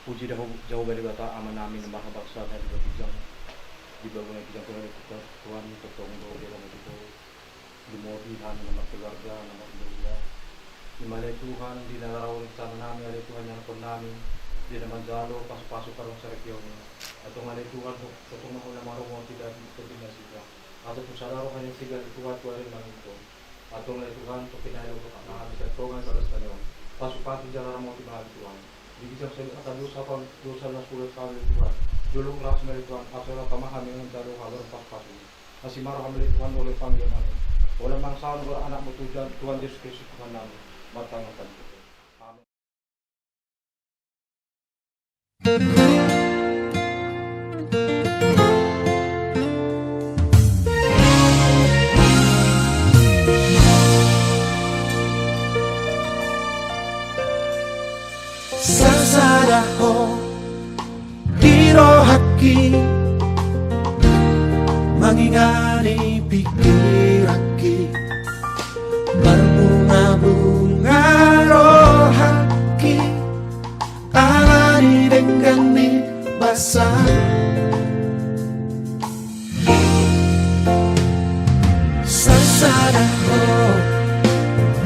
Puji dah jauh dari bata aman namin ng mga baksa dari bijang di bawah yang bijang kita Tuhan totong do dalam itu lumodi kami nama keluarga nama keluarga di mana Tuhan di naraw sana namin ada Tuhan yang pun namin di naman jalo pasok-pasok karong sa region atau ngalay Tuhan totong ako na marungo tidak na siya atau kung sararo kanyang sigal Tuhan Tuhan lang ito atau ngalay Tuhan to pinalo ko kami sa tongan sa Espanyol pasok-pasok jala mo di bahag Tuhan Ibig sabihin at dosa na sulat kami Tuhan. Dulong lakas na Tuhan. Aso lang kamahami ng dalo kalor paspasin. Kasi maro kami Tuhan ulit Panginoon. Wala mang saan wala anak mo Tuhan Diyos Kristo Tuhan namin. Matangatan ko. Amen. Sasadaho dirohaki mangingani pikiraki berbunga-bunga rohaki alani dengan basah sasadaho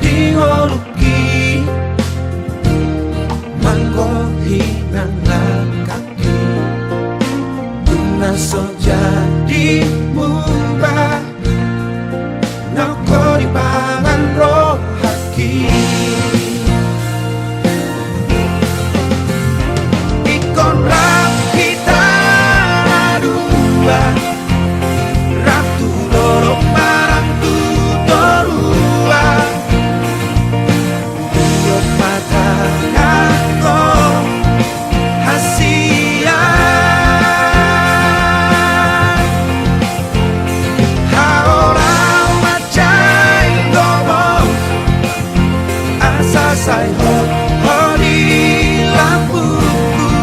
dioluki hinang kaki Tunas so jadi mubah Nako di pangan roh haki Ikon rap kita dua Ratu dorong marang tu dorua Yot mata Say hodi lampuku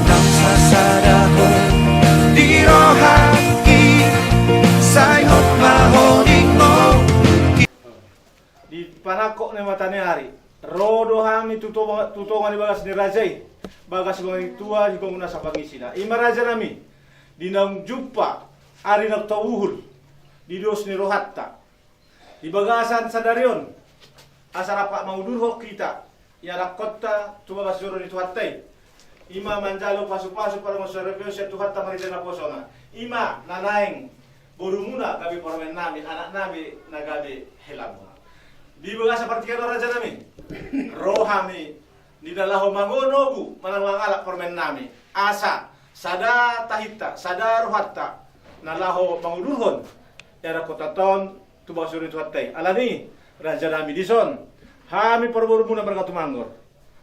Nang sasadaho di rohaki Say hot mahoding mo Di panakok na mata ni hari Rodo hami tutongan ni bagas ni Rajay Bagas mga tua di kong nasa pangisina Ima Raja nami Di nang jumpa Ari nagtawuhul Di dos ni Rohatta Di bagasan sa Darion Asara pak mau dulu kita ya kota coba basuro di tuhatai ima manjalo pasu-pasu para masyarakat saya tuhatta marida na posona ima nanaing borumuna gabi pormen nami anak nami nagabi helamu di bagasa partikan raja nami rohami di dalaho mangonogu manangalak pormen nami asa sada tahita sada rohatta nalaho mangudurhon era kota ton tu basuro di tuhatai alani Raja nami dison, hami perburu muna berkatu manggor.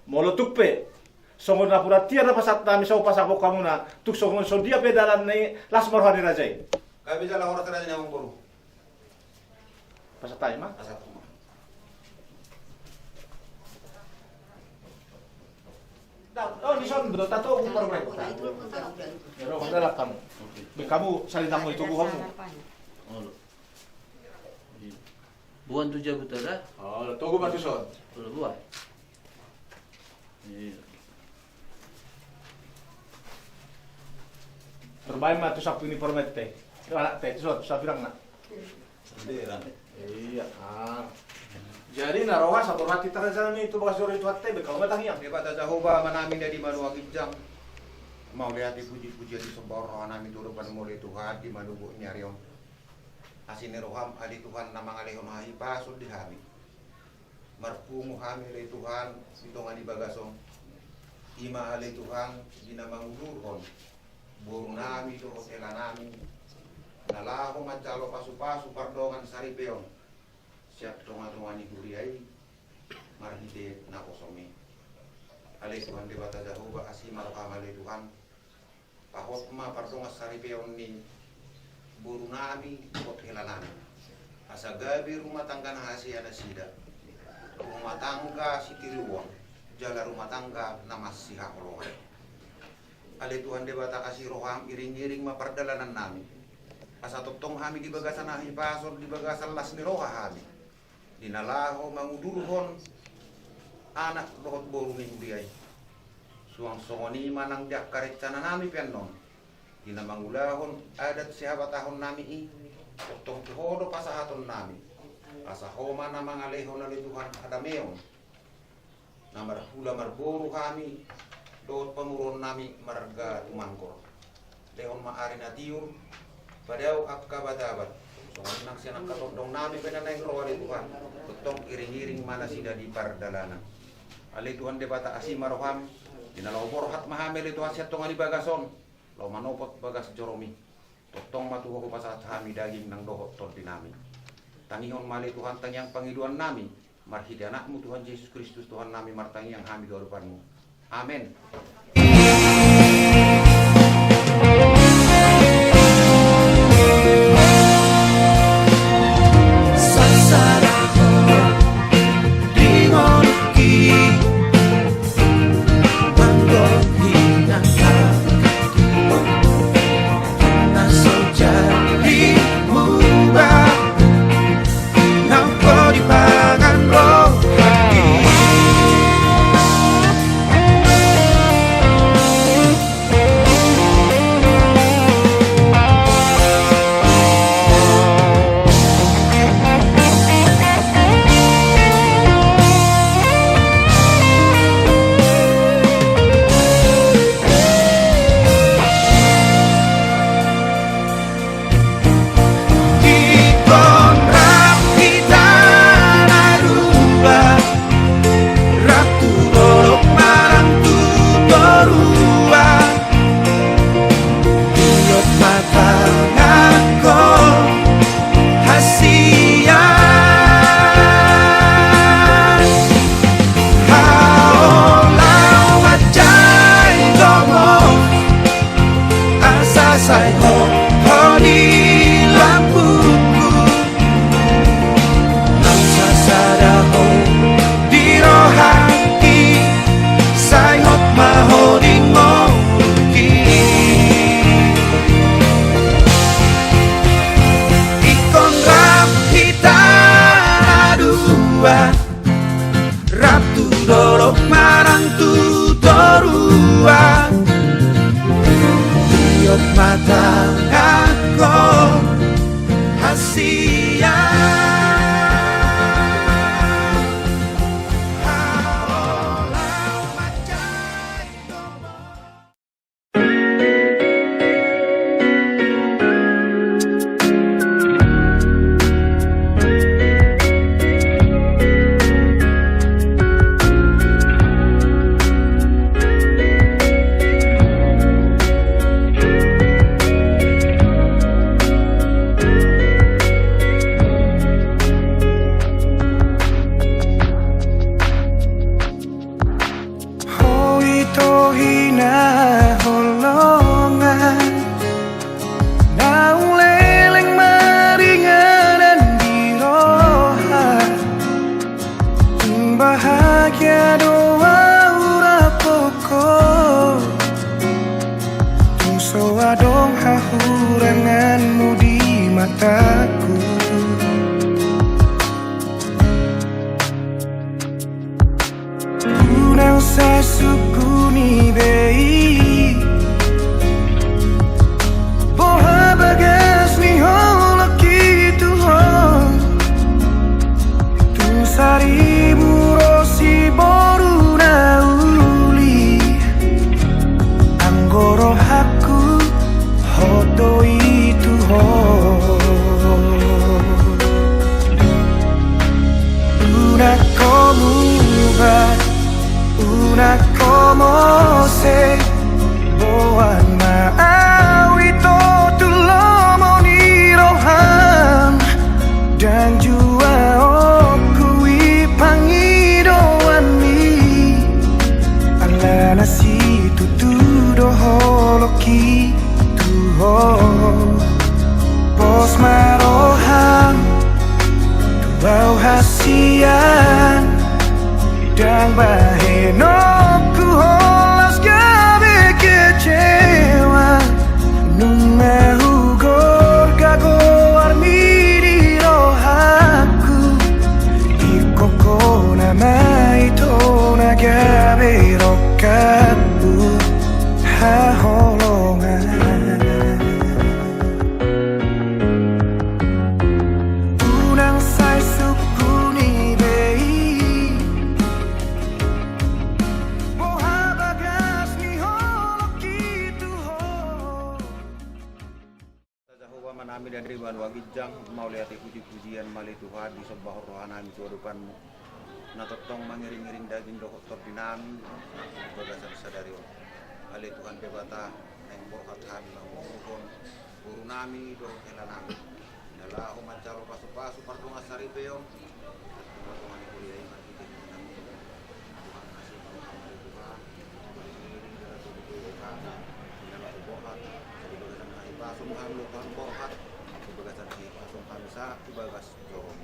Molo tukpe, songon na puratia na pasat nami sa upasako kamuna, tuk songon so dia pedalan ni lasmar hari rajai. Kami bisa lah orang terasa nyamuk buru. Pasat tayo ma? Pasat. Oh, dison betul tato umur mereka. Ya, roh adalah kamu. Kamu salin tamu itu kamu. Buwan tu jago tada. Oh, togo batu son. Kalau buat. Terbaik mah tu sapu ini permette. Anak teh tu sapu bilang nak. Sendiri. Iya. Jadi naroha satu hati terasa ni tu bagas itu hati bekal matang yang. Dia kata Jehovah manamin dari manu akijang. Mau lihat puji-pujian di sebuah roh namin turun pada mulai Tuhan di manu bu nyariom. Asini roham ali Tuhan nama alihon hahi pasul di hami. Marpungu hami ali Tuhan sitongan di bagasong. Ima ali Tuhan di nama ngudurhon. Burung nami do hotela nami. Nalaho mancalo pasu-pasu pardongan saripeon. Siap tongan-tongan ni guriai. Marhide na kosomi. Ali Tuhan di bata Jehovah asima roham ali Tuhan. Pahot ma pardongan saripeon ni buru nami kot helanami asa gabi rumah tangga na hasi ada sida rumah tangga sitiruang jala rumah tangga namas siha kolongan ale Tuhan debata kasih roham iring-iring mapardalanan nami asa totong hami di bagasan ahi pasor di bagasan las ni roha hami dinalaho mangudurhon anak lohot boru ni buriay suang songoni manang jak karecana nami pennon. Ina mangulahon adat siapa tahun nami i. Totong tuhodo pasahaton nami. Asa homa na mga lehon na Tuhan adameon. Na marhula marboru kami. Doot pamuron nami marga tumangkor. Lehon maari na tiur. Padaw akabadabat. So nang siya nakatondong nami penanay roa ni Tuhan. Totong iring-iring mana sida di pardalanan. Ali Tuhan debata asimaroham. Dinalaw borhat mahamil Tuhan siya tong alibagason. Law manopot bagas joromi. Totong matuho ko pasahat hami daging ng dohot tol dinami. Tangihon mali Tuhan tangyang pangiluan nami. Marhidi anakmu Tuhan Yesus Kristus Tuhan nami martangi yang hami dorupanmu. Amin. Mai to nagabe rokabu kami dari Banua Gijang mau lihat puji-pujian mali Tuhan di sembah rohani kehidupanmu. Na totong mangiring-iring daging dokter dinami bagasan sadari ali Tuhan bebata neng borhat kami mohon guru nami dorong hela nami nala ho mancaro pasu-pasu pardunga saripeo Tuhan kuliah yang kita Tuhan kasih kami Tuhan mangiring Tuhan nala borhat jadi bagasan hai pasu kami Tuhan borhat bagasan hai pasu kami sa bagas dorong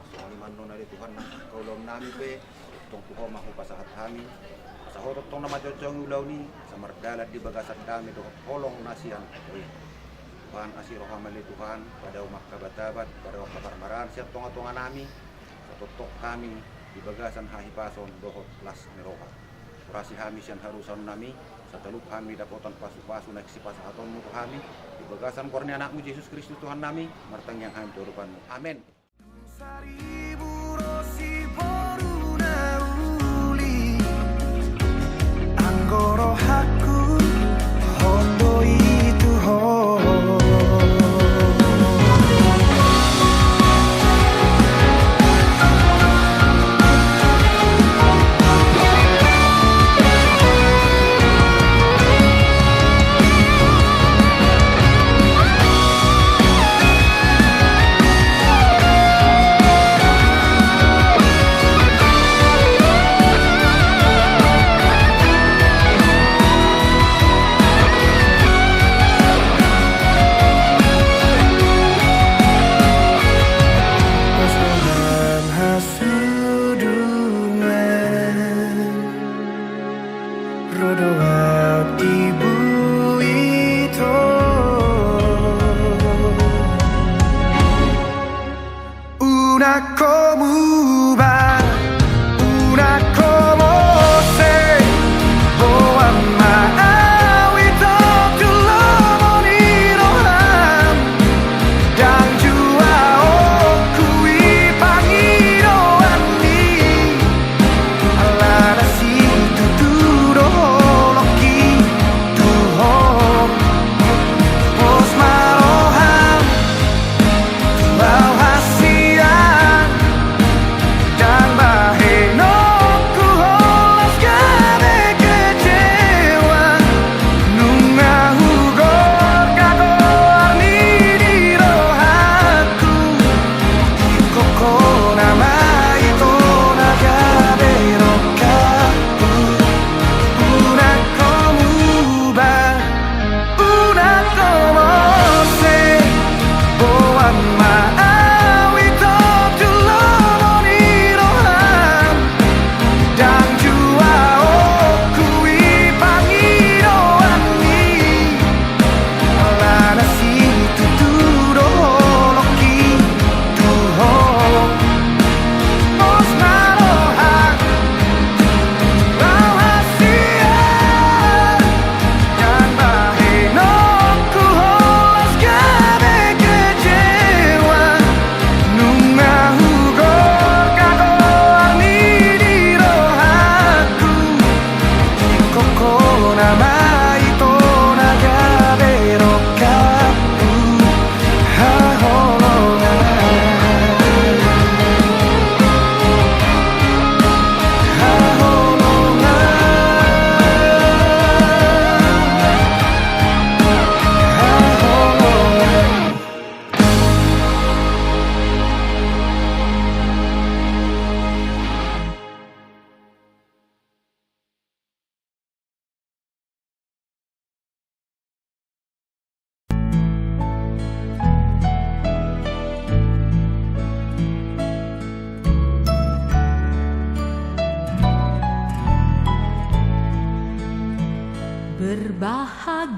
Aliman non dari Tuhan kau lom nami pe tong tuho mahu pasahat kami sahotot tong nama jojong ulau ni samardalat di bagasan kami do holong nasian Tuhan asih rohamali Tuhan pada umat kabatabat pada umat parmaran siap tonga-tonga nami satotok kami di bagasan hahipason dohot las meroha rasi kami sian harusan nami satalup kami dapotan pasu-pasu naik si pasahaton mu kami di bagasan korni anakmu Yesus Kristus Tuhan nami martang yang kami turupanmu amin. Seribu rosi boruna uli Anggoro haku hondo itu ho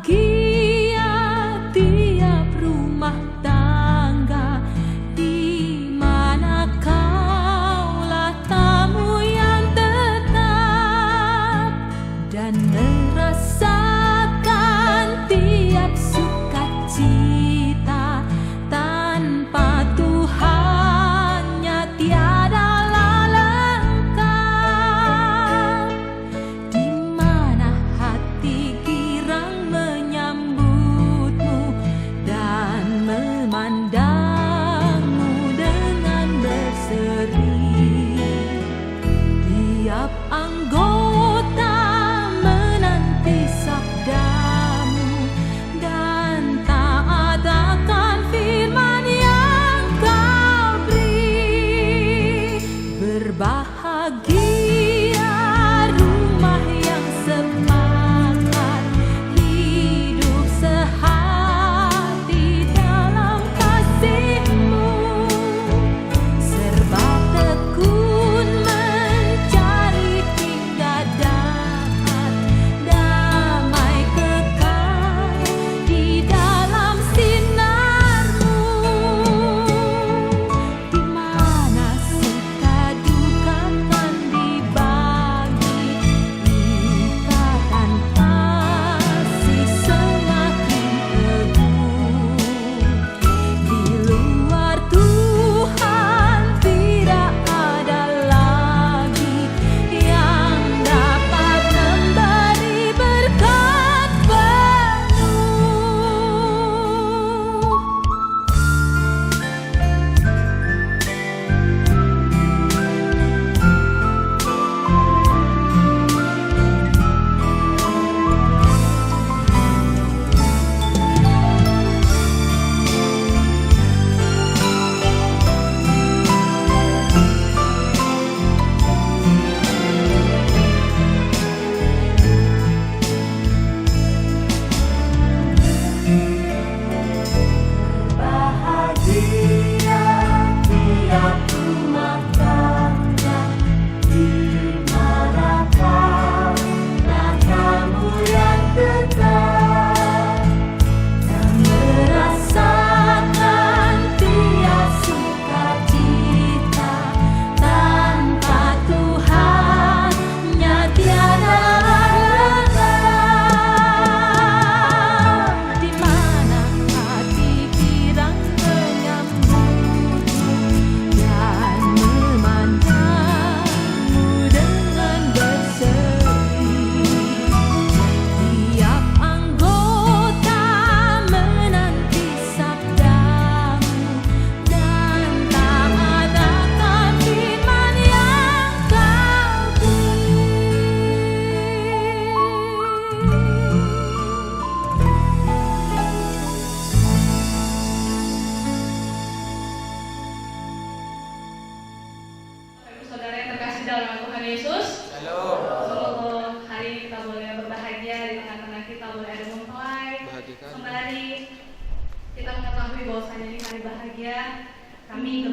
Berbahagia tiap rumah tangga di mana kaulah tamu yang tetap dan merasakan tiap sukacita tanpa Tuhannya tiadalah lengkap di mana hati girang menyambutmu dan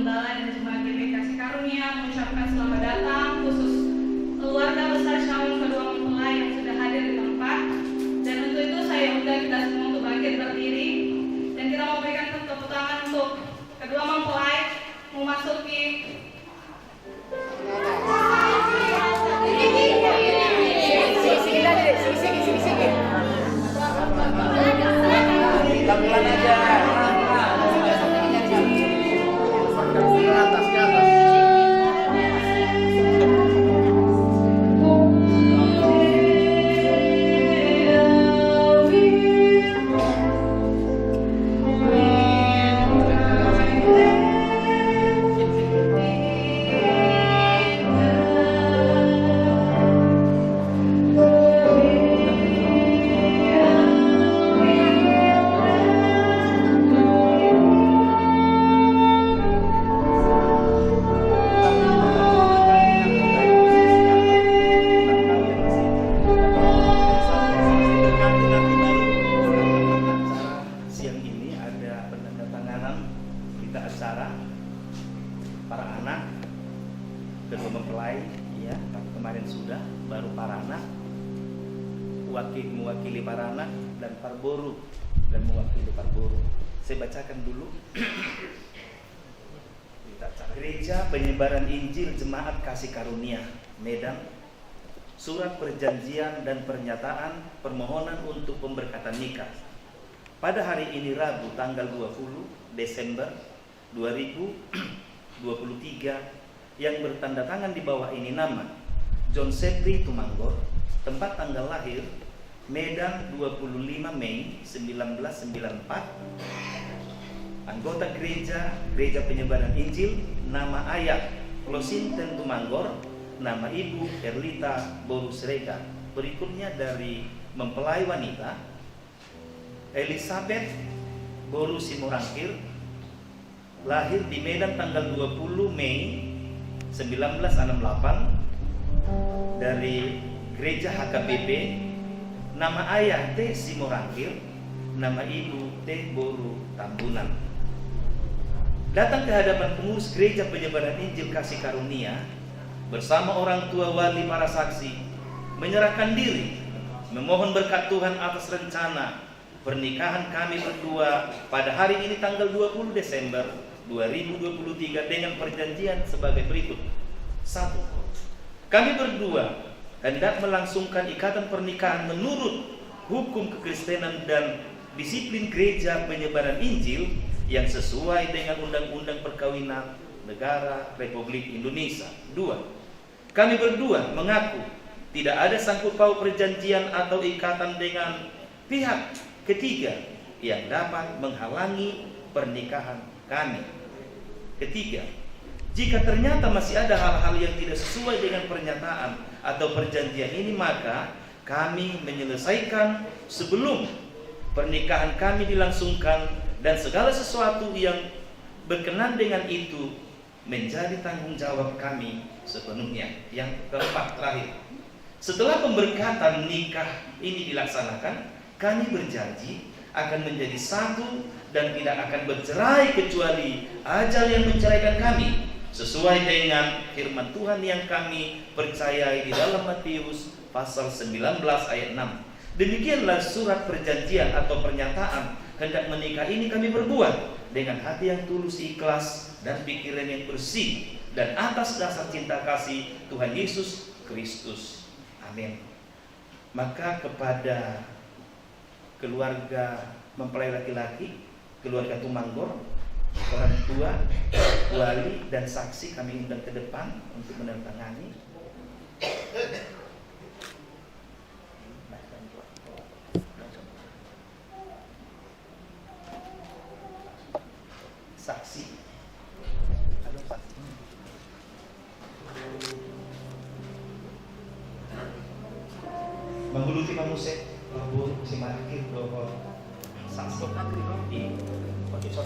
Gembala dan Jemaat GBI Kasih Karunia mengucapkan selamat datang khusus keluarga besar Shalom kedua mempelai yang sudah hadir di tempat. Dan untuk itu saya undang kita semua untuk bangkit berdiri dan kita mau berikan tepuk tangan untuk kedua mempelai memasuki Pelan-pelan aja. Siang ini ada penandatanganan berita acara para anak kedua mempelai, ya, kemarin sudah, baru para anak, mewakili para anak dan parboru dan mewakili parboru. Saya bacakan dulu. Berita acara. Gereja Penyebaran Injil Jemaat Kasih Karunia, Medan. Surat perjanjian dan pernyataan permohonan untuk pemberkatan nikah. Pada hari ini Rabu tanggal 20 Desember 2023 yang bertanda tangan di bawah ini nama John Sepri Tumanggor, tempat tanggal lahir Medan 25 Mei 1994, anggota Gereja Penyebaran Injil, nama ayah Klosinten Tumanggor, nama ibu Erlita Borusrega. Berikutnya dari mempelai wanita Elizabeth Boru Simorangkir, lahir di Medan tanggal 20 Mei 1968 dari Gereja HKBP, nama ayah T. Simorangkir, nama ibu T. Boru Tambunan. Datang ke hadapan pengurus Gereja Penyebaran Injil Kasih Karunia bersama orang tua wali para saksi, menyerahkan diri, memohon berkat Tuhan atas rencana pernikahan kami berdua pada hari ini tanggal 20 Desember 2023 dengan perjanjian sebagai berikut. 1. Kami berdua hendak melangsungkan ikatan pernikahan menurut hukum kekristenan dan disiplin Gereja Penyebaran Injil yang sesuai dengan Undang-Undang Perkawinan Negara Republik Indonesia. 2. Kami berdua mengaku tidak ada sangkut paut perjanjian atau ikatan dengan pihak ketiga yang dapat menghalangi pernikahan kami. Ketiga, jika ternyata masih ada hal-hal yang tidak sesuai dengan pernyataan atau perjanjian ini, maka kami menyelesaikan sebelum pernikahan kami dilangsungkan dan segala sesuatu yang berkenan dengan itu menjadi tanggung jawab kami sepenuhnya. Yang keempat, terakhir, setelah pemberkatan nikah ini dilaksanakan, kami berjanji akan menjadi satu dan tidak akan bercerai kecuali ajal yang menceraikan kami, sesuai dengan firman Tuhan yang kami percayai di dalam Matius pasal 19 ayat 6. Demikianlah surat perjanjian atau pernyataan hendak menikah ini kami berbuat dengan hati yang tulus, ikhlas, dan pikiran yang bersih, dan atas dasar cinta kasih Tuhan Yesus Kristus. Amin. Maka kepada keluarga mempelai laki-laki, keluarga Tumanggor, orang tua, wali, dan saksi kami undang ke depan untuk menandatangani. Saksi. Menghuluti manusia, Ibu si Markir doho saksi di kondisi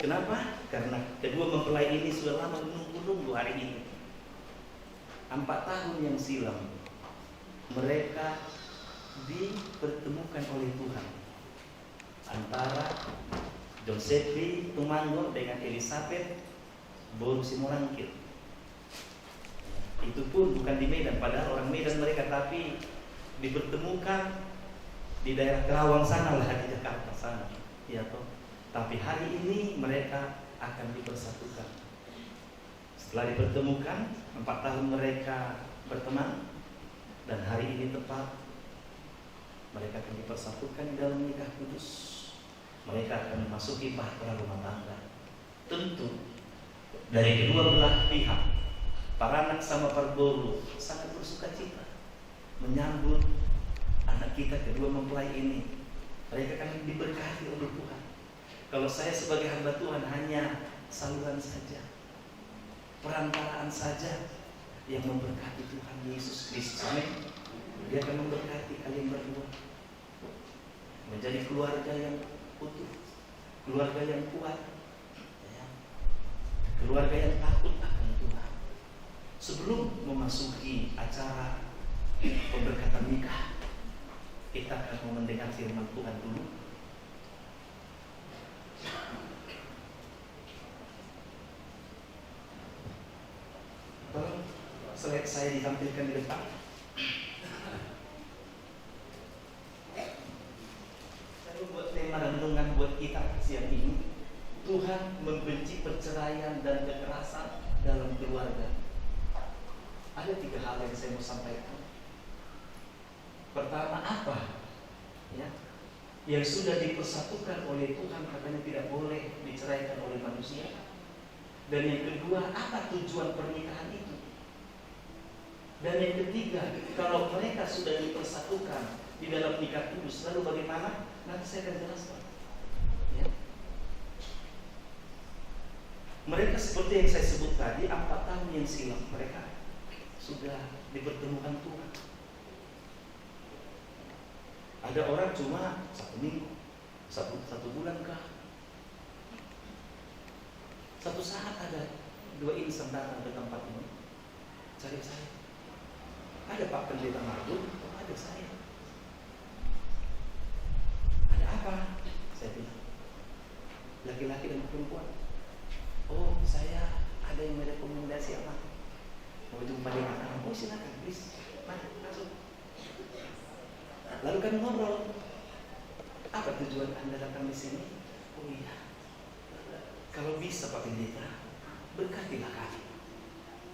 Kenapa? Karena kedua mempelai ini sudah lama menunggu-nunggu hari ini. 4 tahun yang silam mereka dipertemukan oleh Tuhan antara Josephine Tumango dengan Elizabeth Boru Simorangkit. Itu pun bukan di Medan, padahal orang Medan mereka, tapi dipertemukan di daerah Kerawang sana lah, di Jakarta sana, ya toh. Tapi hari ini mereka akan dipersatukan. Setelah dipertemukan, 4 tahun mereka berteman, dan hari ini tepat mereka akan dipersatukan dalam nikah kudus. Mereka akan memasuki bahtera rumah tangga. Tentu dari kedua belah pihak, Paranak sama Parboru sangat bersuka cita menyambut anak kita kedua mempelai ini. Mereka akan diberkati oleh Tuhan. Kalau saya sebagai hamba Tuhan hanya saluran saja, perantaraan saja yang memberkati Tuhan Yesus Kristus. Amin. Dia akan memberkati kalian berdua menjadi keluarga yang utuh, keluarga yang kuat, ya. Keluarga yang takut akan Tuhan. Sebelum memasuki acara pemberkatan nikah, kita akan mendengar firman Tuhan dulu. Tolong slide saya ditampilkan di depan. Saya buat tema renungan buat kita siang ini. Tuhan membenci perceraian dan kekerasan dalam keluarga. Ada 3 hal yang saya mau sampaikan. Pertama, apa ya yang sudah dipersatukan oleh Tuhan katanya tidak boleh diceraikan oleh manusia. Dan yang kedua, apa tujuan pernikahan itu? Dan yang ketiga, kalau mereka sudah dipersatukan di dalam nikah kudus, lalu bagaimana? Nanti saya akan jelaskan. Ya. Mereka seperti yang saya sebut tadi, 4 tahun yang silam mereka sudah dipertemukan Tuhan. Ada orang cuma 1 minggu, satu bulan kah? Satu saat ada 2 insan datang ke tempat ini, cari saya. Ada Pak Pendeta Marduk, ada saya. Ada apa? Saya bilang, laki-laki dan perempuan. Oh, saya ada yang merekomendasi apa? Mau jumpa dengan anak. Oh, silakan, please. Mari, masuk. Lalu kan ngobrol. Apa tujuan Anda datang di sini? Oh iya, kalau bisa Pak Pendeta, berkatilah kami.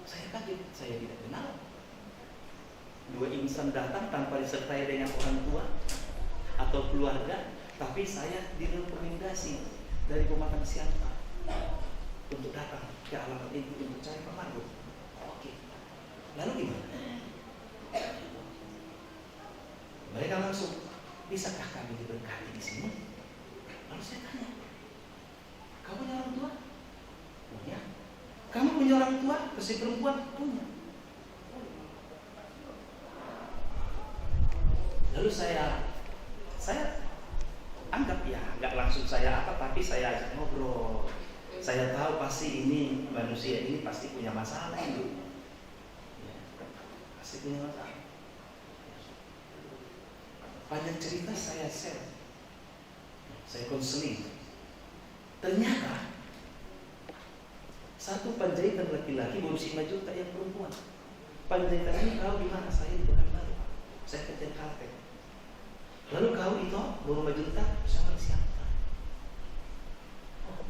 Saya kaget, saya tidak kenal. 2 insan datang tanpa disertai dengan orang tua atau keluarga, tapi saya direkomendasi dari Pematang Siantar untuk datang ke alamat itu untuk cari Pak Marduk. Oke. Lalu gimana? Mereka langsung, bisakah kami diberkati di sini? Lalu saya tanya, kamu punya orang tua? Punya. Kamu punya orang tua? Si perempuan? Punya. Lalu saya anggap ya, nggak langsung saya apa, tapi saya ajak ngobrol. Saya tahu pasti ini manusia ini pasti punya masalah itu, ya, pasti punya masalah. Panjang cerita saya share, saya konseling. Ternyata satu penjahitan laki-laki baru 5 juta yang perempuan. Penjahitan ini kau di mana? Saya di Pekanbaru. Saya kerja Kalteng. Lalu kau itu baru 5 juta sama siapa? Oh.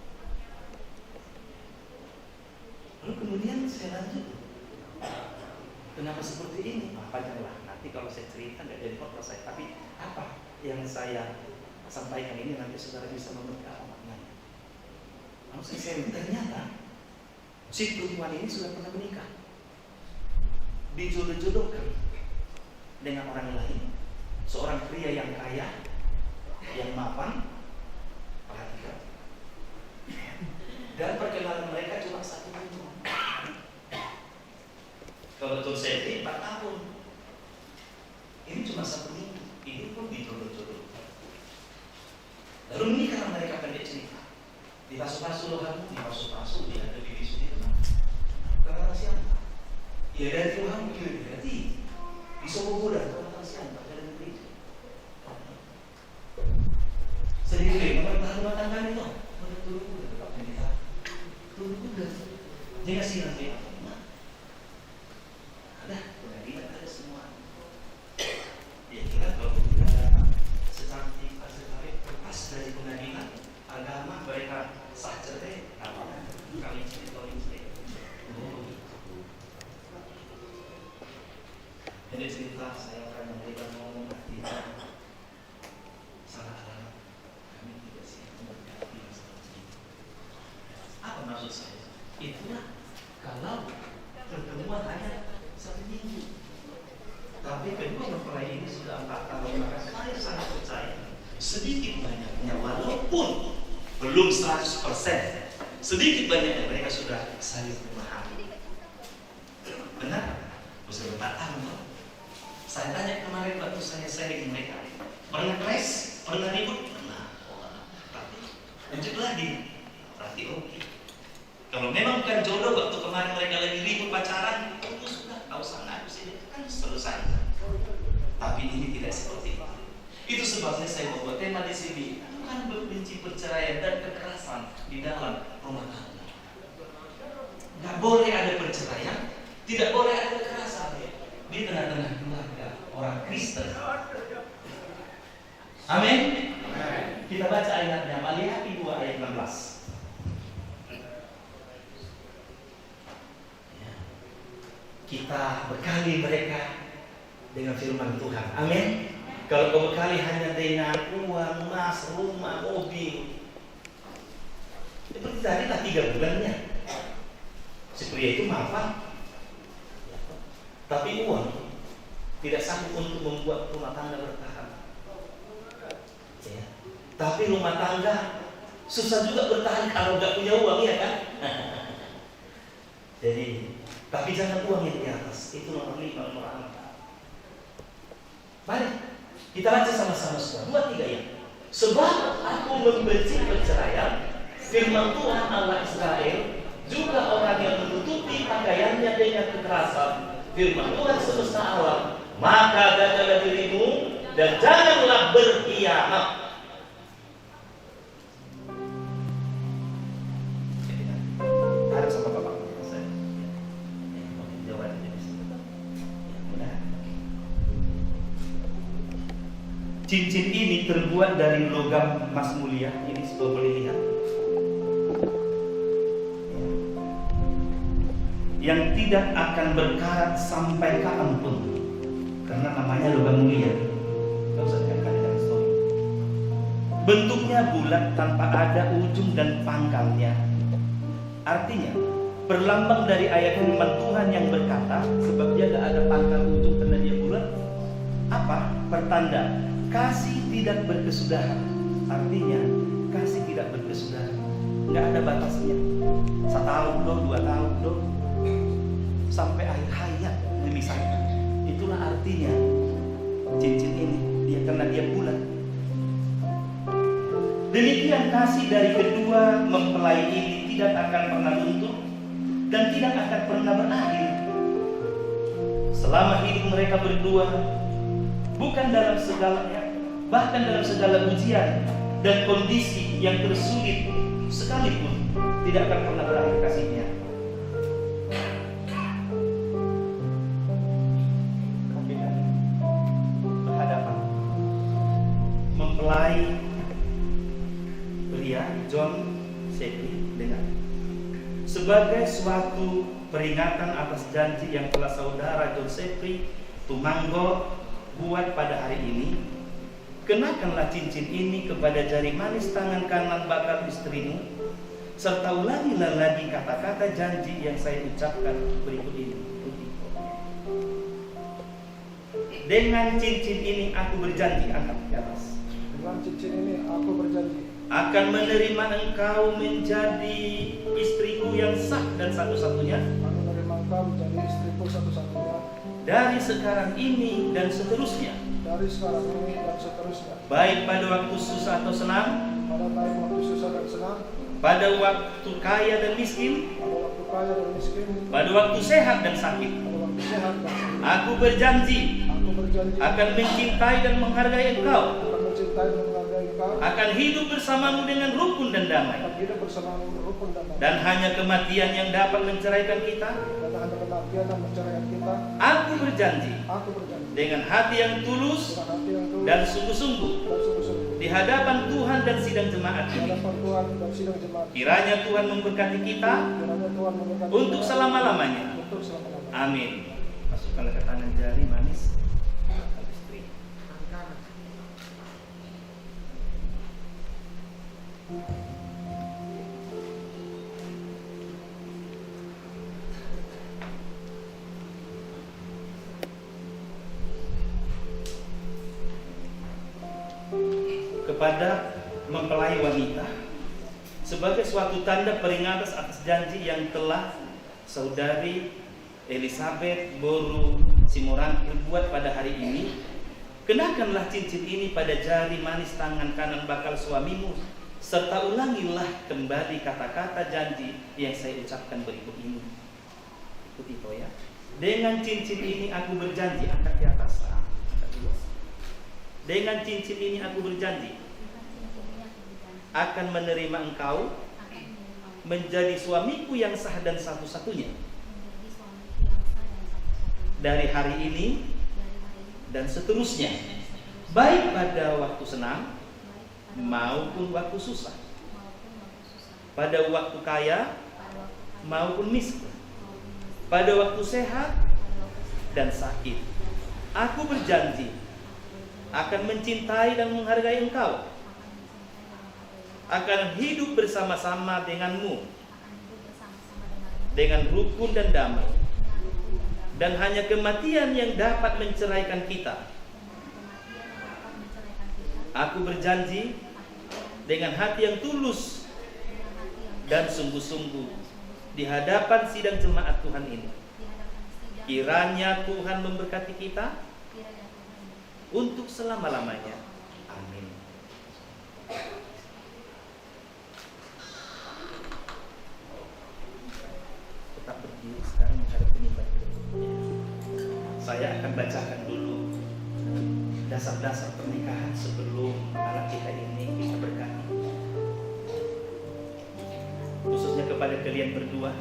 Lalu kemudian saya lanjut. Kenapa seperti ini? Panjanglah. Nanti kalau saya cerita nggak jadi khotbah saya. Tapi apa yang saya sampaikan ini nanti saudara bisa memberkati maknanya. Lalu saya ternyata si perempuan ini sudah pernah menikah, dijodoh-jodohkan dengan orang lain, seorang pria yang kaya, yang mapan, perhatikan. Dan perkenalan mereka cuma 1 minggu. Kalau betul saya 4 tahun, ini cuma 1 minggu. Ini pun dijodoh-jodohkan. Lalu menikah mereka, pendek cerita. Dibasuh-basuh Ya dari Tuhan mungkin berarti bisa berguna kalau kasihan tak ada gereja. Sendiri mempertahankan rumah tangga itu, mana turun kuda tetap menita, turun kuda. Jangan sih nanti ada pengadilan ada semua. Ya kita kalau kita ada secantik asli lepas dari pengadilan agama mereka sah cerai apa kami cerita ini. Ini cerita saya akan memberikan ngomong artinya salah alamat kami tidak siap menghadapi masalah ini. Apa maksud saya? Itulah kalau pertemuan hanya 1 minggu, tapi kedua mempelai ini sudah 4 tahun, maka saya sangat percaya sedikit banyaknya walaupun belum 100%, sedikit banyaknya mereka sudah saling memahami. Benar? Sudah 4 tahun. Saya tanya kemarin waktu saya sharing mereka, pernah clash, pernah ribut, pernah. Tapi lanjut lagi, berarti oke. Kalau memang bukan jodoh waktu kemarin mereka lagi ribut pacaran, itu sudah tahu sana sini kan selesai. Tapi ini tidak seperti itu. Itu sebabnya saya membuat tema di sini, bukan benci perceraian dan kekerasan di dalam rumah tangga. Nggak boleh ada perceraian, tidak boleh ada kekerasan di tengah-tengah keluarga orang Kristen. Amin. Kita baca ayatnya, Maliaki 2 ayat 16. Kita bekali mereka dengan firman Tuhan. Amin. Kalau kau bekali hanya dengan uang, emas, rumah, mobil, seperti tadi lah 3 bulannya. Si pria itu maafan, tapi uang tidak sanggup untuk membuat rumah tangga bertahan. Ya. Tapi rumah tangga susah juga bertahan kalau nggak punya uang, ya kan? Jadi, tapi jangan uang yang di atas. Itu nomor 5, nomor 6. Mari kita baca sama-sama semua. 2, 3 ya. Sebab aku membenci perceraian, firman Tuhan Allah Israel, juga orang yang menutupi pakaiannya dengan kekerasan, firman Tuhan semesta alam, maka jagalah dirimu dan janganlah berkhianat. Harap sama bapak. Cincin ini terbuat dari logam emas mulia. Ini boleh lihat. Yang tidak akan berkarat sampai kapanpun, karena namanya logam mulia. Gak usah dikali-kali story. Bentuknya bulat tanpa ada ujung dan pangkalnya. Artinya, perlambang dari ayat firman Tuhan yang berkata, sebab dia gak ada pangkal ujung karena dia bulat. Apa? Pertanda kasih tidak berkesudahan. Artinya, kasih tidak berkesudahan. Gak ada batasnya. 1 tahun doh, 2 tahun doh, sampai akhir hayat memisahkan. Itulah artinya cincin ini, dia karena dia bulat. Demikian kasih dari kedua mempelai ini tidak akan pernah luntur dan tidak akan pernah berakhir selama hidup mereka berdua, bukan dalam segalanya, bahkan dalam segala ujian dan kondisi yang tersulit sekalipun tidak akan pernah berakhir kasihnya. Mempelai pria John Sepri dengan sebagai suatu peringatan atas janji yang telah saudara John Sepri Tumanggo buat pada hari ini, kenakanlah cincin ini kepada jari manis tangan kanan bakal istrimu, serta ulangilah lagi kata-kata janji yang saya ucapkan berikut ini. Dengan cincin ini aku berjanji, angkat ke atas. Dengan cincin ini aku berjanji akan menerima engkau menjadi istriku yang sah dan satu-satunya, akan menerima engkau menjadi istriku satu-satunya dari sekarang ini dan seterusnya, dari sekarang ini dan seterusnya, baik pada waktu susah atau senang, pada baik waktu susah dan senang, pada waktu kaya dan miskin, pada waktu kaya dan miskin, pada waktu sehat dan sakit, pada waktu sehat dan sempurna. Aku berjanji Aku berjanji akan mencintai dan menghargai engkau, akan mencintai dan menghargai Engkau, akan hidup bersamamu dengan rukun dan damai, akan hidup bersamamu rukun dan damai. dan hanya kematian yang dapat menceraikan kita. Dan hanya kematian yang menceraikan kita. Aku berjanji Aku berjanji dengan hati yang tulus dengan hati yang tulus dan sungguh-sungguh dan sungguh-sungguh di hadapan Tuhan dan sidang jemaat di ini. hadapan Tuhan dan sidang jemaat. Kiranya Tuhan memberkati kita Kiranya Tuhan memberkati untuk kita selama-lamanya. untuk selama-lamanya. Amin. Masukkanlah ke tangan jari manis istri. Kepada mempelai wanita sebagai suatu tanda peringatan atas janji yang telah saudari Elizabeth Boru Simorang buat pada hari ini, kenakanlah cincin ini pada jari manis tangan kanan bakal suamimu, serta ulangilah kembali kata-kata janji yang saya ucapkan berikut ini. Ikuti itu ya. Dengan cincin ini aku berjanji, angkat di atas. Angkat dulu. Dengan cincin ini aku berjanji akan menerima engkau menjadi suamiku yang sah dan satu-satunya dari hari ini dan seterusnya, baik pada waktu senang maupun waktu susah, pada waktu kaya maupun miskin, pada waktu sehat dan sakit. Aku berjanji akan mencintai dan menghargai engkau, akan hidup bersama-sama denganmu dengan rukun dan damai, dan hanya kematian yang dapat menceraikan kita. Aku berjanji dengan hati yang tulus dan sungguh-sungguh di hadapan sidang jemaat Tuhan ini. Kiranya Tuhan memberkati kita untuk selama-lamanya. Amin. Tetap berdiri sekarang menghadap penyembah. Saya akan bacakan dulu dasar-dasar pernikahan sebelum anak kita ini kita berkati. Khususnya kepada kalian berdua,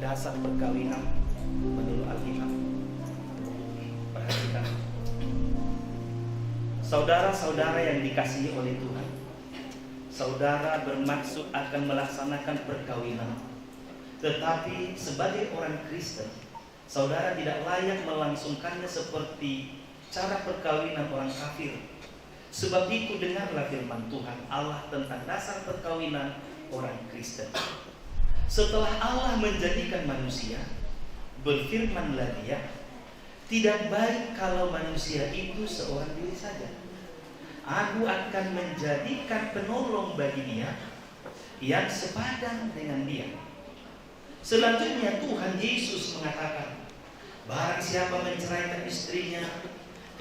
dasar perkawinan menurut Alkitab. Perhatikan, saudara-saudara yang dikasihi oleh Tuhan, saudara bermaksud akan melaksanakan perkawinan, tetapi sebagai orang Kristen, saudara tidak layak melangsungkannya seperti cara perkawinan orang kafir. Sebab itu dengarlah firman Tuhan Allah tentang dasar perkawinan orang Kristen. Setelah Allah menjadikan manusia, berfirmanlah Dia, tidak baik kalau manusia itu seorang diri saja. Aku akan menjadikan penolong bagi dia yang sepadan dengan dia. Selanjutnya Tuhan Yesus mengatakan, barang siapa menceraikan istrinya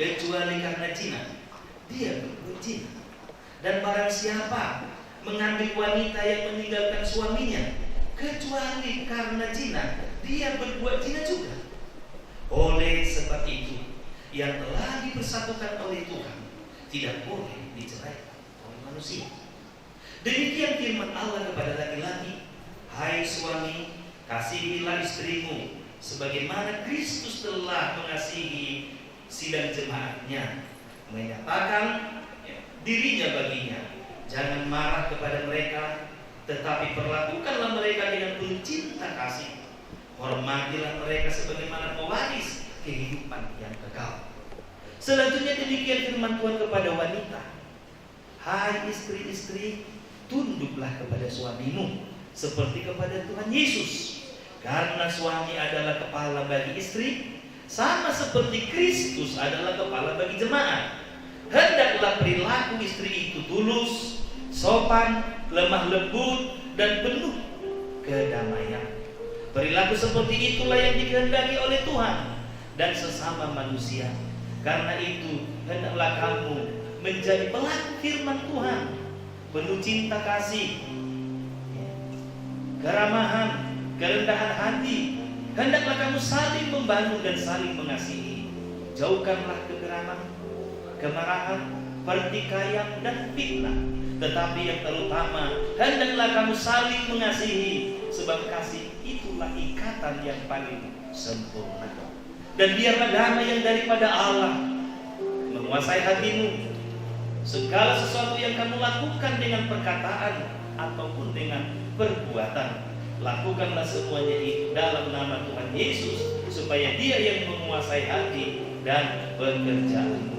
kecuali karena zina, dia berbuat zina. Dan barang siapa mengambil wanita yang meninggalkan suaminya kecuali karena zina, dia berbuat zina juga. Oleh sebab itu, yang telah dipersatukan oleh Tuhan tidak boleh diceraikan oleh manusia. Demikian firman Allah kepada laki-laki, hai suami, kasihilah istrimu sebagaimana Kristus telah mengasihi sidang jemaatnya, menyatakan dirinya baginya. Jangan marah kepada mereka, tetapi perlakukanlah mereka dengan penuh cinta kasih. Hormatilah mereka sebagaimana pewaris kehidupan yang kekal. Selanjutnya demikian firman Tuhan kepada wanita, hai istri-istri, tunduklah kepada suamimu seperti kepada Tuhan Yesus. Karena suami adalah kepala bagi istri, sama seperti Kristus adalah kepala bagi jemaat. Hendaklah perilaku istri itu tulus, sopan, lemah lembut, dan penuh kedamaian. Perilaku seperti itulah yang dikehendaki oleh Tuhan dan sesama manusia. Karena itu hendaklah kamu menjadi pelaku firman Tuhan, penuh cinta kasih, keramahan, kerendahan hati, hendaklah kamu saling membantu dan saling mengasihi. Jauhkanlah kegeraman, kemarahan, pertikaian, dan fitnah. Tetapi yang terutama, hendaklah kamu saling mengasihi, sebab kasih itulah ikatan yang paling sempurna. Dan biarlah damai yang daripada Allah menguasai hatimu. Segala sesuatu yang kamu lakukan dengan perkataan ataupun dengan perbuatan, lakukanlah semuanya itu dalam nama Tuhan Yesus, supaya Dia yang menguasai hati dan pekerjaanmu.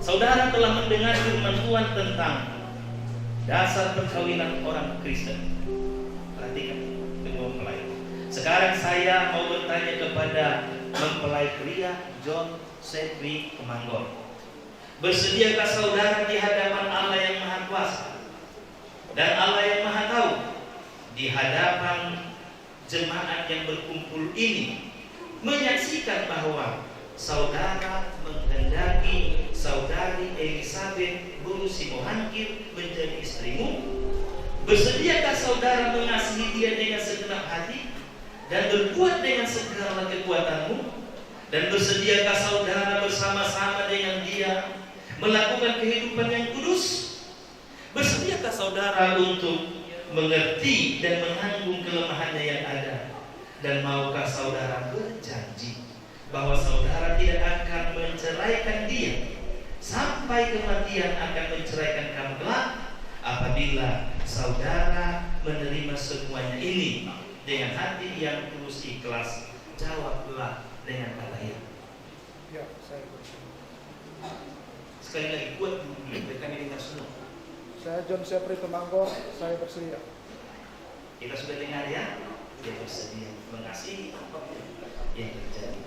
Saudara telah mendengar firman Tuhan tentang dasar perkawinan orang Kristen. Perhatikan, kedua mempelai. Sekarang saya mau bertanya kepada mempelai pria John Sedri Kemanggor. Bersediakah saudara di hadapan Allah yang Maha Kuasa dan Allah yang Maha Tahu, di hadapan jemaat yang berkumpul ini, menyaksikan bahwa saudara menghendaki saudari Elizabeth Burusi Mohangkir menjadi istrimu? Bersediakah saudara mengasihi dia dengan segenap hati dan berbuat dengan segala kekuatanmu? Dan bersediakah saudara bersama-sama dengan dia melakukan kehidupan yang kudus? Bersediakah saudara untuk mengerti dan menanggung kelemahannya yang ada? Dan maukah saudara berjanji bahwa saudara tidak akan menceraikan dia sampai kematian akan menceraikan kamu kelak? Apabila saudara menerima semuanya ini dengan hati yang tulus ikhlas, jawablah dengan kata ya. Ya, saya bersedia. Sekali lagi kuat, mereka dengar semua. Saya John Sedri Kemanggor, saya bersedia. Kita sudah dengar ya, dia bersedia mengasihi apapun yang terjadi.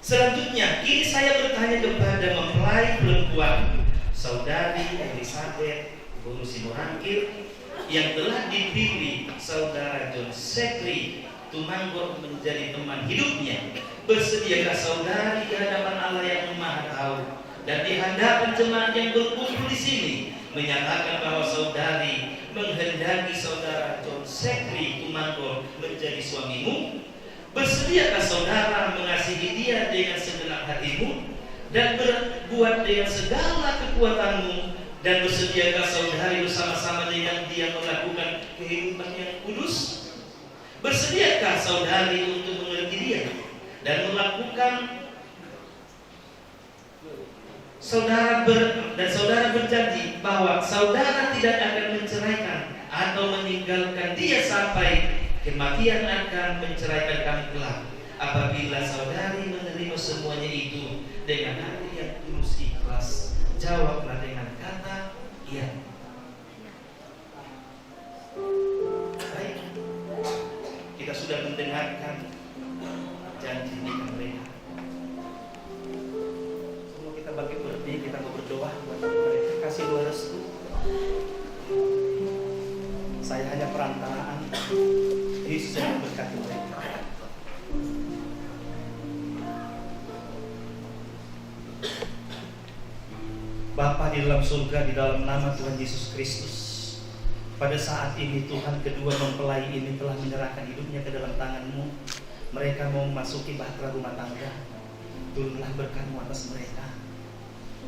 Selanjutnya, kini saya bertanya kepada mempelai perempuan saudari Elizabeth Burusi Mohangkir yang telah dipilih saudara John Sedri Tumanggor menjadi teman hidupnya. Bersediakah saudari di hadapan Allah yang Maha Tahu dan di hadapan jemaat yang berkumpul di sini menyatakan bahwa saudari menghendaki saudara John Sedri Tumanggor menjadi suamimu? Bersediakah saudara mengasihi dia dengan segenap hatimu dan berbuat dengan segala kekuatanmu? Dan bersediakah saudari bersama-sama dengan dia melakukan kehidupan yang kudus? Bersediakah saudari untuk mengerti dia dan melakukan saudara berjanji bahwa saudara tidak akan menceraikan atau meninggalkan dia sampai kematian akan menceraikan kamu kelak? Apabila saudari menerima semuanya itu dengan hati yang tulus ikhlas, jawablah dengan kata ya. Baik, kita sudah mendengarkan janji nikah mereka. Sebelum kita bagi berdiri, kita mau berdoa buat mereka, kasih doa restu. Saya hanya perantaraan. Yesus yang memberkati mereka. Bapa di dalam surga, di dalam nama Tuhan Yesus Kristus, pada saat ini Tuhan, kedua mempelai ini telah menyerahkan hidupnya ke dalam tangan-Mu. Mereka mau memasuki bahtera rumah tangga. Turunlah berkat-Mu atas mereka.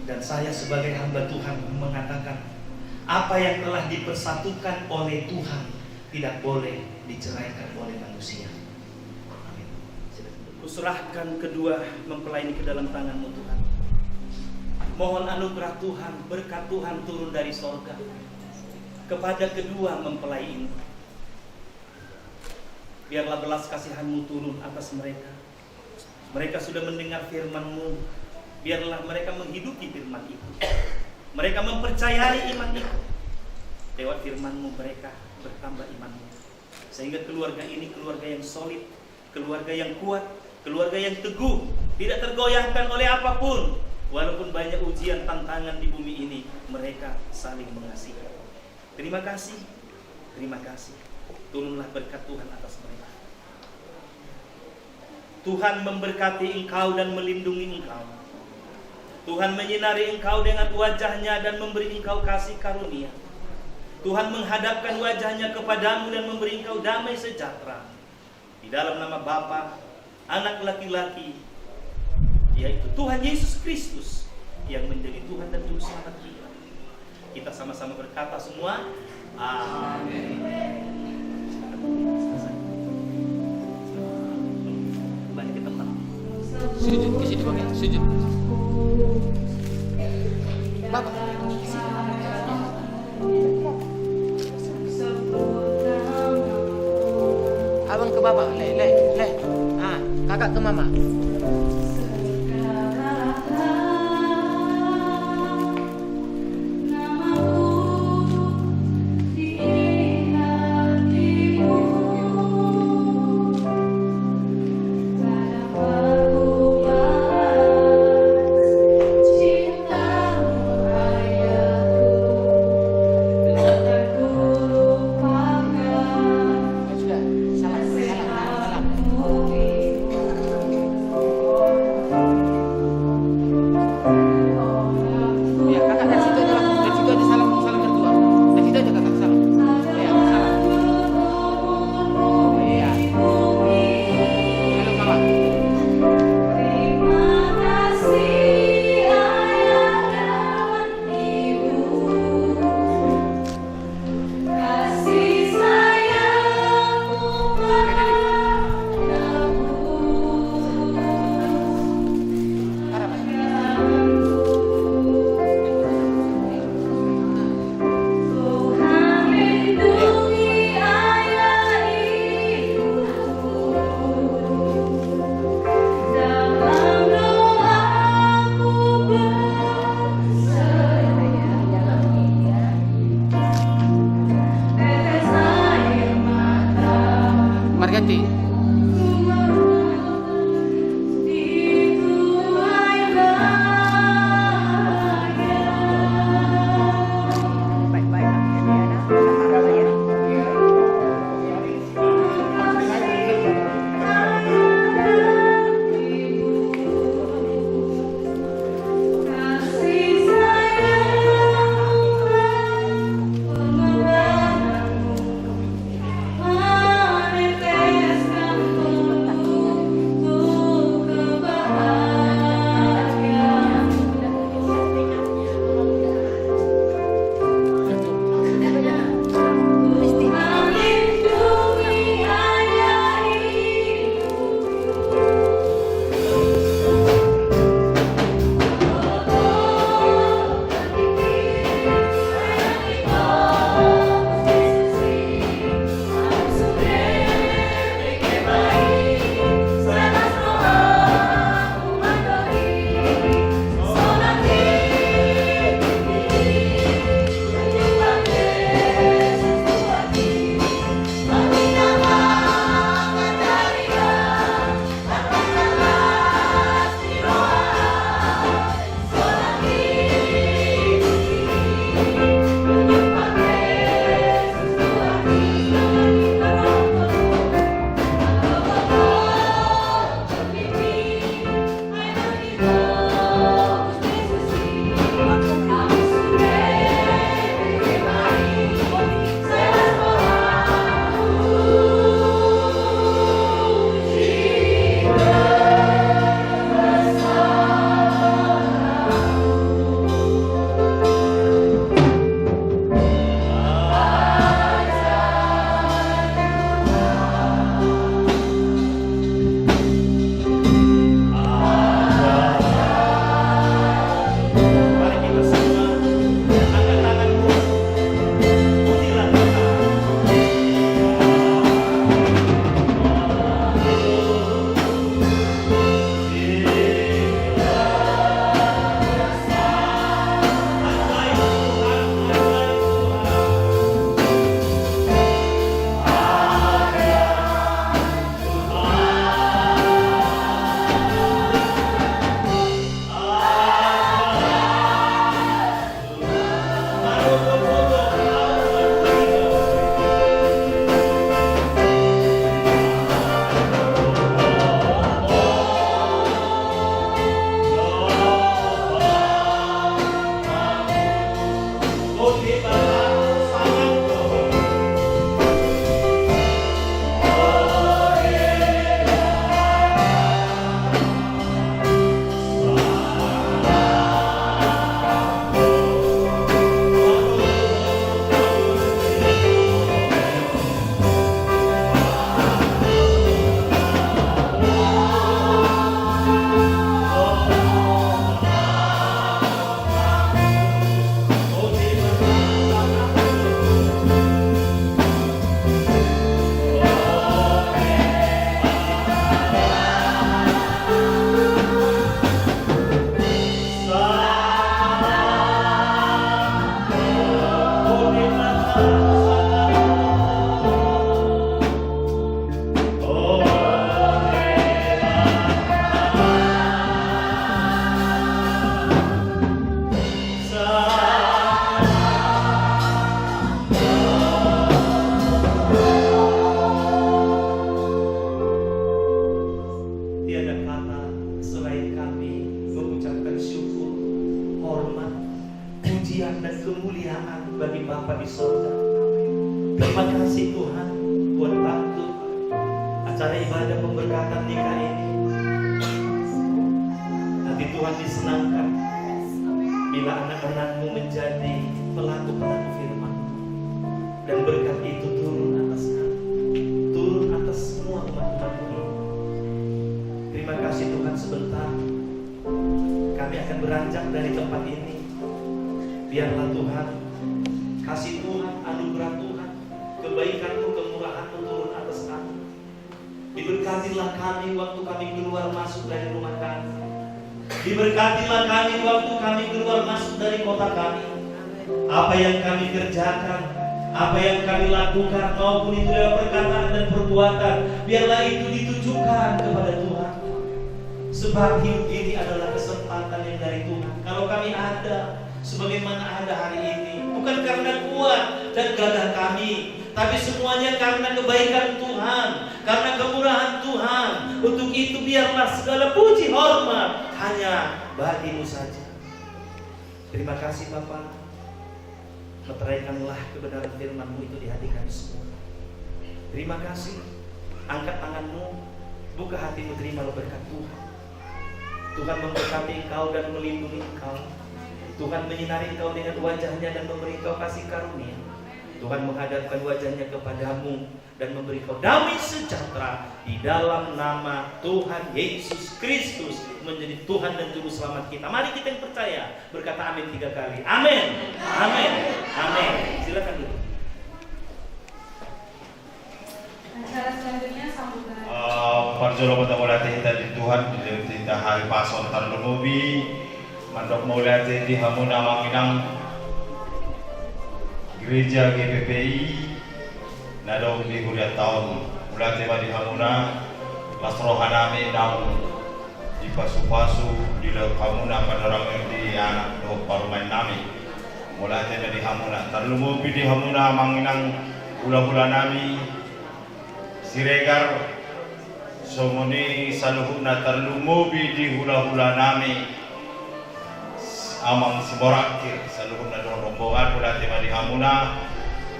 Dan saya sebagai hamba Tuhan mengatakan, apa yang telah dipersatukan oleh Tuhan tidak boleh diceraikan oleh manusia. Amin. Kuserahkan kedua mempelai ini ke dalam tangan-Mu Tuhan. Mohon anugerah Tuhan, berkat Tuhan turun dari sorga kepada kedua mempelai ini. Biarlah belas kasihan-Mu turun atas mereka. Mereka sudah mendengar firman-Mu. Biarlah mereka menghidupi firman itu. Mereka mempercayai iman itu. Lewat firman-Mu mereka bertambah iman-Mu. Sehingga keluarga ini keluarga yang solid, keluarga yang kuat, keluarga yang teguh, tidak tergoyahkan oleh apapun. Walaupun banyak ujian, tantangan di bumi ini, mereka saling mengasihi. Terima kasih, terima kasih. Turunlah berkat Tuhan atas mereka. Tuhan memberkati engkau dan melindungi engkau. Tuhan menyinari engkau dengan wajah-Nya dan memberi engkau kasih karunia. Tuhan menghadapkan wajahnya kepadamu dan memberi engkau damai sejahtera. Di dalam nama Bapa, Anak laki-laki, yaitu Tuhan Yesus Kristus yang menjadi Tuhan dan Juru Selamat kita. Kita sama-sama berkata semua, amin. Balik ke tempat. Sujud, ke sini bang ya, sujud. Bapak. Abang ke bapak, le. Ah, kakak ke mama. Margati. Oke, Bapak, sangat pujian dan kemuliaan bagi Bapa di surga. Terima kasih Tuhan buat waktu acara ibadah pemberkatan nikah ini. Nanti Tuhan disenangkan bila anak-anakmu menjadi pelaku-pelaku firman, dan berkat itu turun atas kami, turun atas semua umat-umatmu ini. Terima kasih Tuhan. Sebentar kami akan beranjak dari tempat ini. Biarlah Tuhan, kasih Tuhan, anugerah Tuhan, kebaikan-Mu, kemurahan-Mu turun atas kami. Diberkatilah kami waktu kami keluar masuk dari rumah kami. Diberkatilah kami waktu kami keluar masuk dari kota kami. Apa yang kami kerjakan, apa yang kami lakukan, maupun itu adalah perkataan dan perbuatan, biarlah itu ditujukan kepada Tuhan. Sebab hidup ini adalah kesempatan yang dari Tuhan. Kalau kami ada sebagaimana ada hari ini, bukan karena kuat dan gagah kami, tapi semuanya karena kebaikan Tuhan, karena kemurahan Tuhan. Untuk itu biarlah segala puji hormat hanya bagi-Mu saja. Terima kasih Bapa. Meteraikanlah kebenaran firman-Mu itu di hati kami semua. Terima kasih. Angkat tangan-Mu, buka hati-Mu, terimalah berkat Tuhan. Tuhan memberkati engkau dan melindungi engkau. Tuhan menyinari engkau dengan wajahnya dan memberi engkau kasih karunia. Tuhan menghadapkan wajahnya kepadamu dan memberi engkau damai sejahtera di dalam nama Tuhan Yesus Kristus, menjadi Tuhan dan Juru Selamat kita. Mari kita yang percaya berkata amin 3 kali. Amin, amin, amin. Silakan dulu. Acara selanjutnya sambutan. Parjolo kota mulati kita di Tuhan, kita hari pason tarlomobi, mandok mulati di hamuna manginang gereja GPPI, nadong di kuliah tahun mulati di hamuna, lasrohanami nang di pasu-pasu di laut hamuna panorang di anak doh parumain nami, mulati di hamuna tarlomobi di hamuna manginang ula-ula nami, siregar somoni saluhuna tarlumobi di hula-hula nami amang siborakir saluhuna do rombongan mulati di hamuna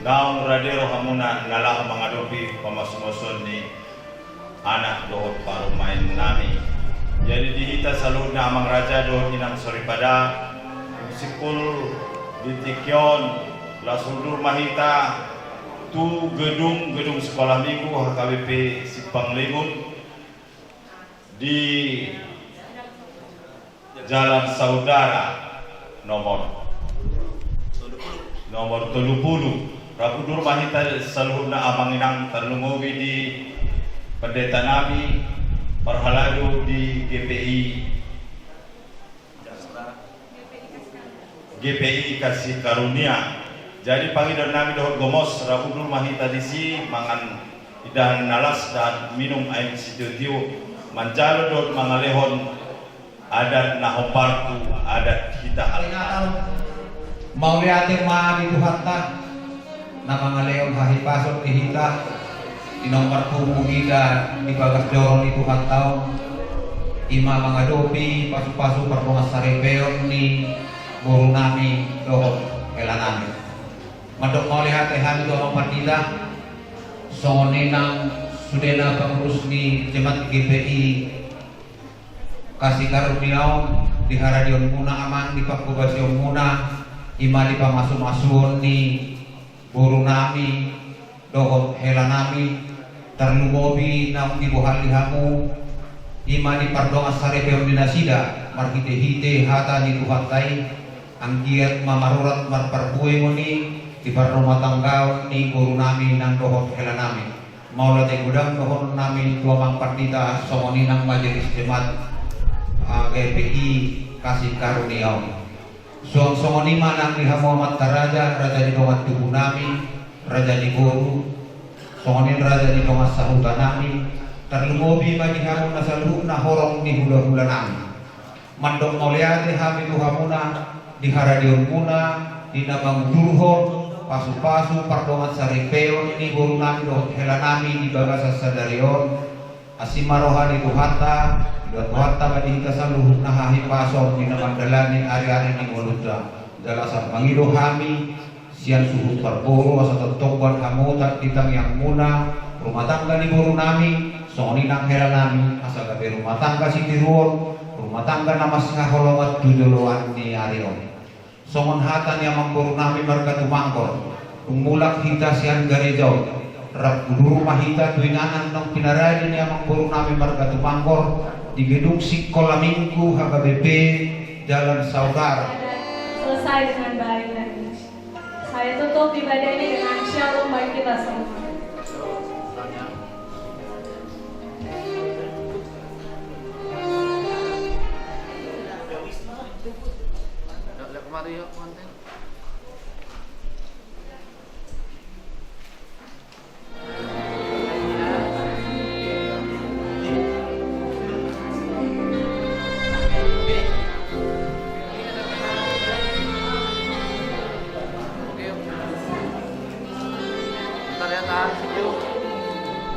naung radero hamuna nalah mengadopi pamasumoson ni anak do parumain nami. Jadi dihita saluhuna amang raja do inang soripada sipul di Tikyon lasundur mahita tu gedung sekolah minggu HKBP Sipang Limun di Jalan Saudara nomor 30 Rabudur mahita saluhuna amanginang tarlungowi di Pendeta Nabi Parhaladu di GPI Kasih Karunia. Jadi pangidar nami dohot gomos Rabudur mahita disi mangan idahan nalas dan minum air situ-tiu mancalo dohot mangalehon adat nahopartu adat kita Natal mau liatin ma di Tuhanta na mangalehon hahipasot dihita di nomor tubuh kita di bagas dorong di Tuhanta ima mangadopi pasu-pasu perpungas sarepeon ni guru nami dohot elanami. Mandok mau lihat hami doang partida sonenang sudena pengurus ni jemaat GPI Kasih Karunia di Haradion Muna aman di Pakubasyon Muna ima di pamasu-masun ni guru nami dohot hela nami terlumobi nang di buhal lihamu ima di pardonga sarepeon dinasida marhite-hite hata di Tuhantai anggiat mamarurat marparbuwe mo ni di rumah tangga ni guru nami nang dohot hela nami maulah gudang dohot nami tua mang partita somoni nang majelis jemaat GPI Kasih Karunia somoni manang di Muhammad Raja di domat tubuh nami raja di guru somoni raja di domat sahuta nami terlumobi bagi hamu nasalu na horong ni hula-hula nami mandok mauliate hami tuhamuna di Haradion Muna di Nabang Durhon pasu-pasu pardongan saripeo ni guru nami dohot hela nami di bagasa sadarion asimaroha di Tuhanta di Tuhanta badihita saluhuk nahahi pasor di namandalani ari-ari ni ngoludra dalasar mangido kami sian suhut parporo asa totongban hamutat ditang yang muna rumah tangga ni buru nami songoni nang hera nami asa gabe rumah tangga siti ruon rumah tangga namas ngaholongat duduluan ni arion songon hatan yang mamburu nami marga tumangkor umulak hita sian garejau rap rumah hita tuinganan nang pinarayan yang mamburu nami marga tumangkor di gedung sekolah minggu HKBP Jalan Saudara selesai dengan baik dan saya tutup ibadah ini dengan shalom bagi kita semua. Kemari yuk konten.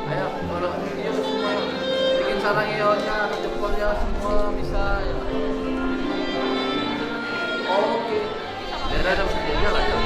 Ayo, kalau video semua bikin sarang ionya, jempolnya semua bisa ya. Oke. Daerah ada